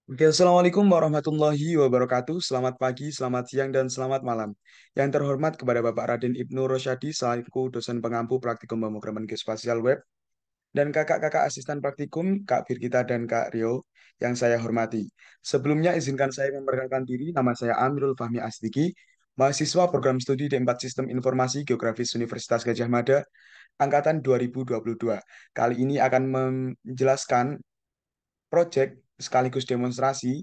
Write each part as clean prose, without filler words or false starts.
Oke, Assalamualaikum warahmatullahi wabarakatuh. Selamat pagi, selamat siang, dan selamat malam. Yang terhormat kepada Bapak Raden Ibnu Rosyadi, selaku dosen pengampu praktikum pemrograman geospasial web, dan kakak-kakak asisten praktikum, Kak Birgita dan Kak Rio, yang saya hormati. Sebelumnya, izinkan saya memperkenalkan diri. Nama saya Amirul Fahmi Asdiki, mahasiswa program studi D4 Sistem Informasi Geografis Universitas Gadjah Mada, angkatan 2022. Kali ini akan menjelaskan proyek sekaligus demonstrasi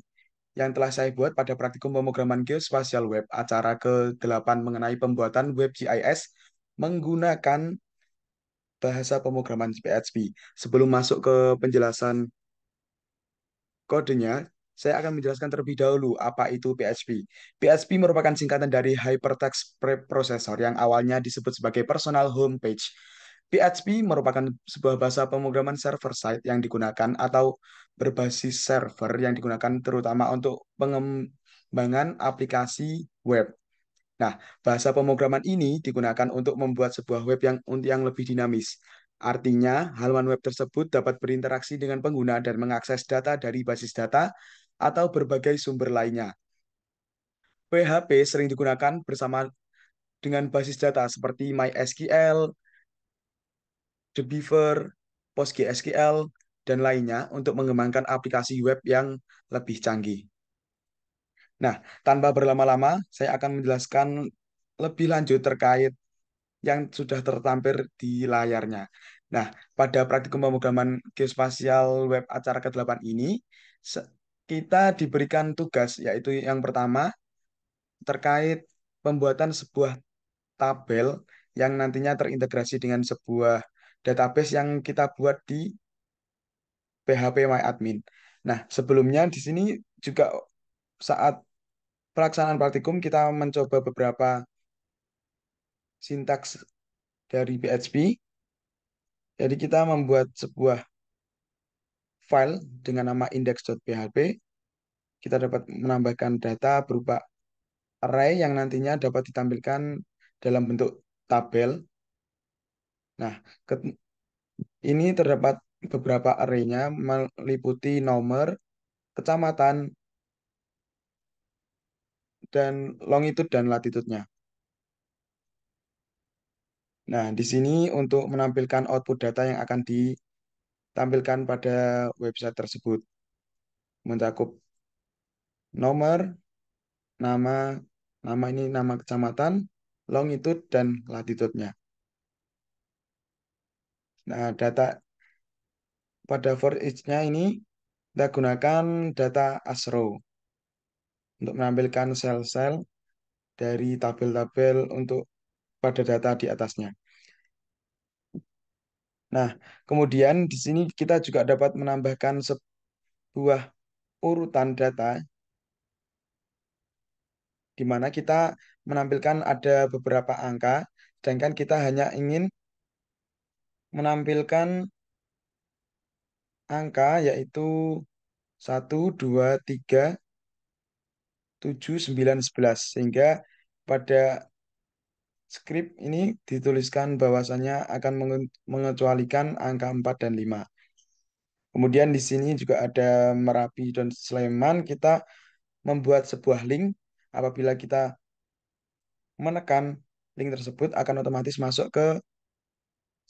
yang telah saya buat pada praktikum pemrograman geospasial web acara ke-8 mengenai pembuatan web GIS menggunakan bahasa pemrograman PHP. Sebelum masuk ke penjelasan kodenya, saya akan menjelaskan terlebih dahulu apa itu PHP. PHP merupakan singkatan dari Hypertext Preprocessor yang awalnya disebut sebagai Personal Home Page. PHP merupakan sebuah bahasa pemrograman server-side yang digunakan atau berbasis server yang digunakan terutama untuk pengembangan aplikasi web. Nah, bahasa pemrograman ini digunakan untuk membuat sebuah web yang lebih dinamis. Artinya, halaman web tersebut dapat berinteraksi dengan pengguna dan mengakses data dari basis data atau berbagai sumber lainnya. PHP sering digunakan bersama dengan basis data seperti MySQL, The Beaver, PostgreSQL, dan lainnya untuk mengembangkan aplikasi web yang lebih canggih. Nah, tanpa berlama-lama, saya akan menjelaskan lebih lanjut terkait yang sudah tertampil di layarnya. Nah, pada praktikum pemrograman geospasial web acara ke-8 ini, se- kita diberikan tugas, yaitu yang pertama, terkait pembuatan sebuah tabel yang nantinya terintegrasi dengan sebuah database yang kita buat di PHP MyAdmin. Nah, sebelumnya di sini juga saat pelaksanaan praktikum kita mencoba beberapa sintaks dari PHP. Jadi kita membuat sebuah file dengan nama index.php. Kita dapat menambahkan data berupa array yang nantinya dapat ditampilkan dalam bentuk tabel. Nah, ini terdapat beberapa array-nya meliputi nomor, kecamatan, dan longitude dan latitude-nya. Nah, di sini untuk menampilkan output data yang akan ditampilkan pada website tersebut, mencakup nomor, nama, nama ini nama kecamatan, longitude, dan latitude-nya. Nah, data pada for each-nya ini kita gunakan data ASRow untuk menampilkan sel-sel dari tabel-tabel untuk pada data di atasnya. Nah, kemudian di sini kita juga dapat menambahkan sebuah urutan data di mana kita menampilkan ada beberapa angka, sedangkan kita hanya ingin menampilkan angka yaitu 1, 2, 3, 7, 9, 11. Sehingga pada skrip ini dituliskan bahwasannya akan mengecualikan angka 4 dan 5. Kemudian di sini juga ada Merapi dan Sleman. Kita membuat sebuah link. Apabila kita menekan link tersebut akan otomatis masuk ke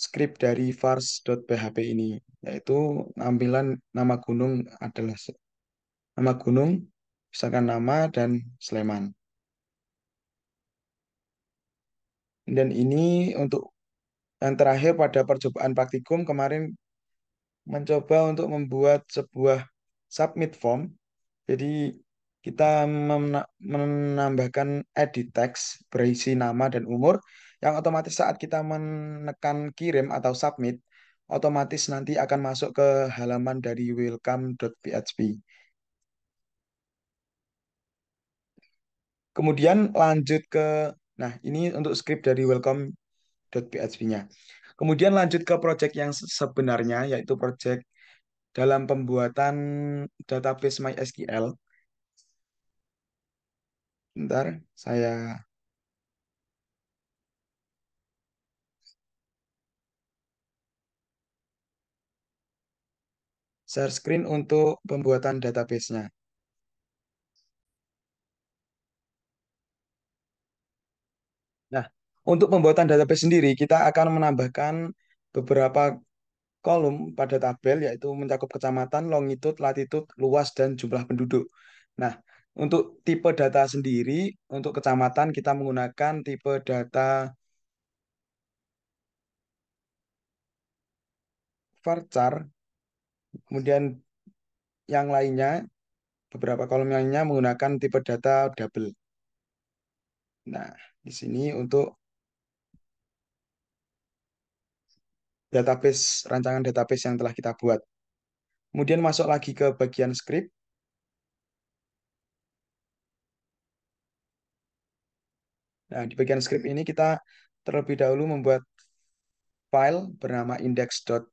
skrip dari vars.php ini, yaitu tampilan nama gunung adalah nama gunung, misalkan nama dan Sleman. Dan ini untuk yang terakhir pada percobaan praktikum kemarin mencoba untuk membuat sebuah submit form. Jadi kita menambahkan edit text berisi nama dan umur yang otomatis saat kita menekan kirim atau submit, otomatis nanti akan masuk ke halaman dari welcome.php. Kemudian lanjut ke, nah ini untuk script dari welcome.php-nya. Kemudian lanjut ke project yang sebenarnya, yaitu project dalam pembuatan database MySQL. Bentar, saya share screen untuk pembuatan database-nya. Untuk pembuatan database sendiri, kita akan menambahkan beberapa kolom pada tabel, yaitu mencakup kecamatan, longitud, latitud, luas, dan jumlah penduduk. Nah, untuk tipe data sendiri, untuk kecamatan kita menggunakan tipe data varchar, kemudian yang lainnya, beberapa kolom lainnya menggunakan tipe data double. Nah, di sini untuk database, rancangan database yang telah kita buat. Kemudian masuk lagi ke bagian script. Nah, di bagian script ini kita terlebih dahulu membuat file bernama index.php.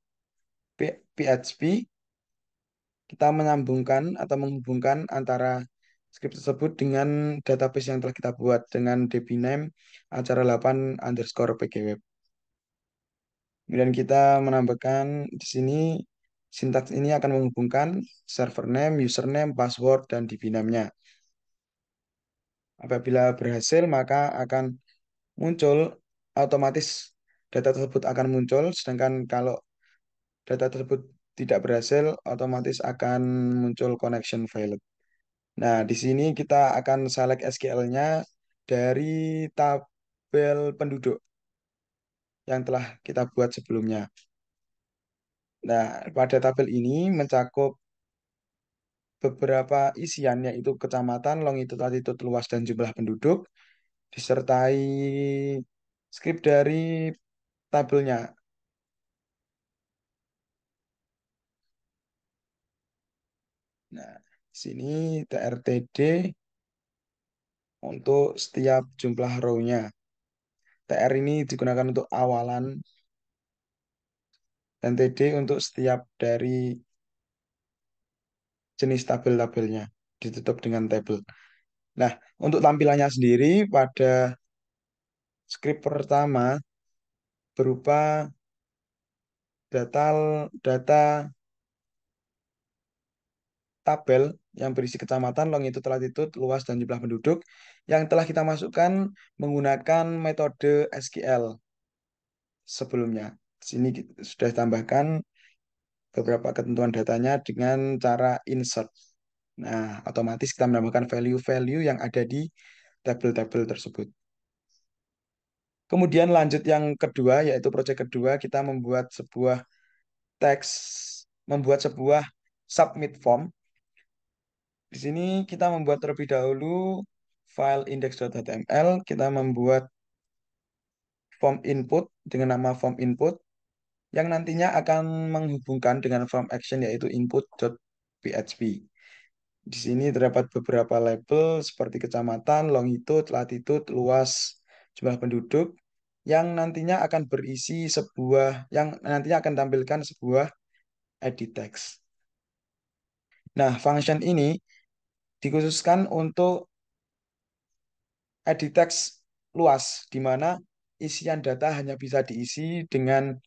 Kita menyambungkan atau menghubungkan antara script tersebut dengan database yang telah kita buat dengan dbname acara 8 underscore pgweb. Kemudian kita menambahkan di sini sintaks ini akan menghubungkan server name, username, password, dan dbname-nya. Apabila berhasil, maka akan muncul otomatis data tersebut akan muncul, sedangkan kalau data tersebut tidak berhasil, otomatis akan muncul connection failed. Nah, di sini kita akan select SQL-nya dari tabel penduduk yang telah kita buat sebelumnya. Nah, pada tabel ini mencakup beberapa isian, yaitu kecamatan, longitud, latitud, luas, dan jumlah penduduk, disertai skrip dari tabelnya. Nah, di sini TRTD untuk setiap jumlah row-nya. TR ini digunakan untuk awalan dan TD untuk setiap dari jenis tabel-tabelnya ditutup dengan tabel. Nah, untuk tampilannya sendiri pada script pertama berupa data tabel yang berisi kecamatan, longitud, latitud, luas, dan jumlah penduduk yang telah kita masukkan menggunakan metode SQL sebelumnya. Di sini sudah tambahkan beberapa ketentuan datanya dengan cara insert. Nah, otomatis kita menambahkan value-value yang ada di tabel-tabel tersebut. Kemudian lanjut yang kedua, yaitu proyek kedua, kita teks, membuat sebuah submit form. Di sini kita membuat terlebih dahulu file index.html, kita membuat form input dengan nama form input, yang nantinya akan menghubungkan dengan form action yaitu input.php. Di sini terdapat beberapa label seperti kecamatan, longitud, latitud, luas, jumlah penduduk yang nantinya akan tampilkan sebuah edit text. Nah, function ini dikhususkan untuk edit text luas, di mana isian data hanya bisa diisi dengan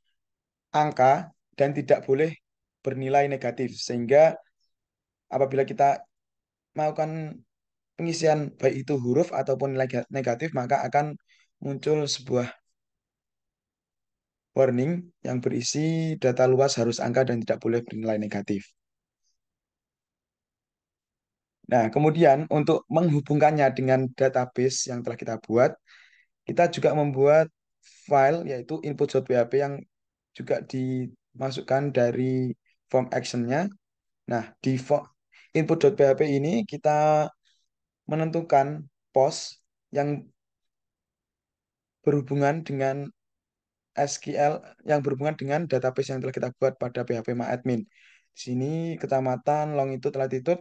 angka dan tidak boleh bernilai negatif, sehingga apabila kita melakukan pengisian baik itu huruf ataupun negatif, maka akan muncul sebuah warning yang berisi data luas harus angka dan tidak boleh bernilai negatif. Nah, kemudian untuk menghubungkannya dengan database yang telah kita buat, kita juga membuat file yaitu input.php yang juga dimasukkan dari form action-nya. Nah, di input.php ini kita menentukan post yang berhubungan dengan SQL, yang berhubungan dengan database yang telah kita buat pada PHP MyAdmin. Di sini kecamatan, longitude, latitude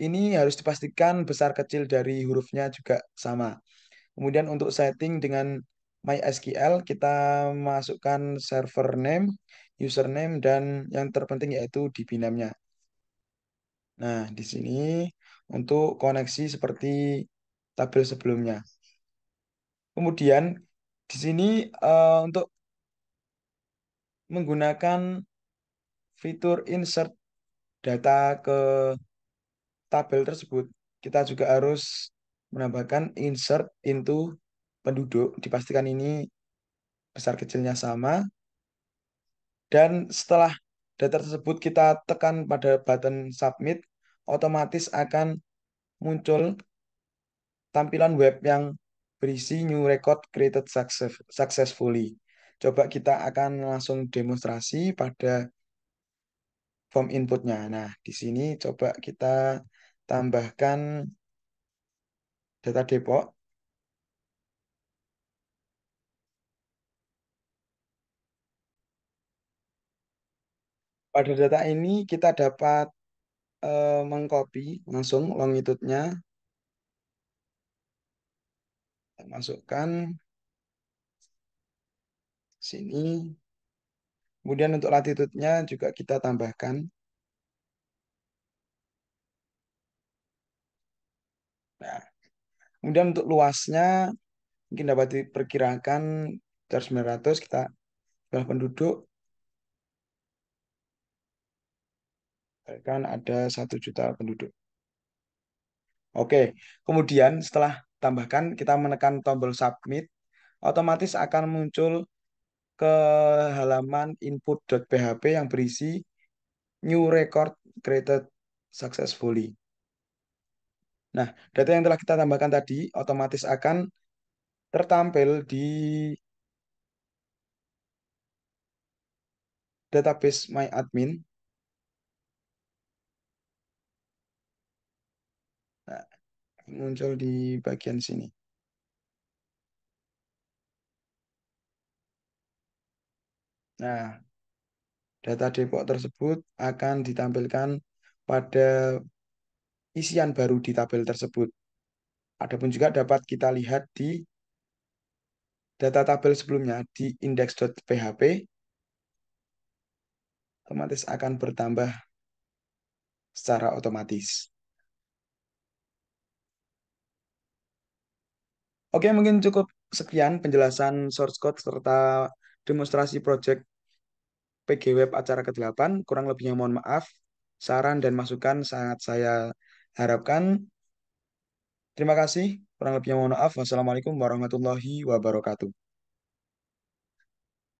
ini harus dipastikan besar kecil dari hurufnya juga sama. Kemudian untuk setting dengan MySQL kita masukkan server name, username, dan yang terpenting yaitu dbname-nya. Nah, di sini untuk koneksi seperti tabel sebelumnya. Kemudian di sini untuk menggunakan fitur insert data ke tabel tersebut, kita juga harus menambahkan insert into. penduduk, dipastikan ini besar kecilnya sama. Dan setelah data tersebut kita tekan pada button submit, otomatis akan muncul tampilan web yang berisi new record created successfully. Coba kita akan langsung demonstrasi pada form inputnya. Nah, di sini coba kita tambahkan data Depok. Pada data ini kita dapat mengcopy langsung longitude-nya, masukkan sini. Kemudian untuk latitude-nya juga kita tambahkan. Nah, kemudian untuk luasnya mungkin dapat diperkirakan dari 900 kita jumlah penduduk kan ada 1 juta penduduk. Oke, kemudian setelah tambahkan kita menekan tombol submit, otomatis akan muncul ke halaman input.php yang berisi new record created successfully. Nah, data yang telah kita tambahkan tadi otomatis akan tertampil di database MyAdmin. Nah, muncul di bagian sini. Nah, data Depok tersebut akan ditampilkan pada isian baru di tabel tersebut. Adapun juga dapat kita lihat di data tabel sebelumnya di index.php, otomatis akan bertambah secara otomatis. Oke, mungkin cukup sekian penjelasan source code serta demonstrasi project PG Web acara ke-8. Kurang lebihnya mohon maaf. Saran dan masukan sangat saya harapkan. Terima kasih. Kurang lebihnya mohon maaf. Wassalamualaikum warahmatullahi wabarakatuh.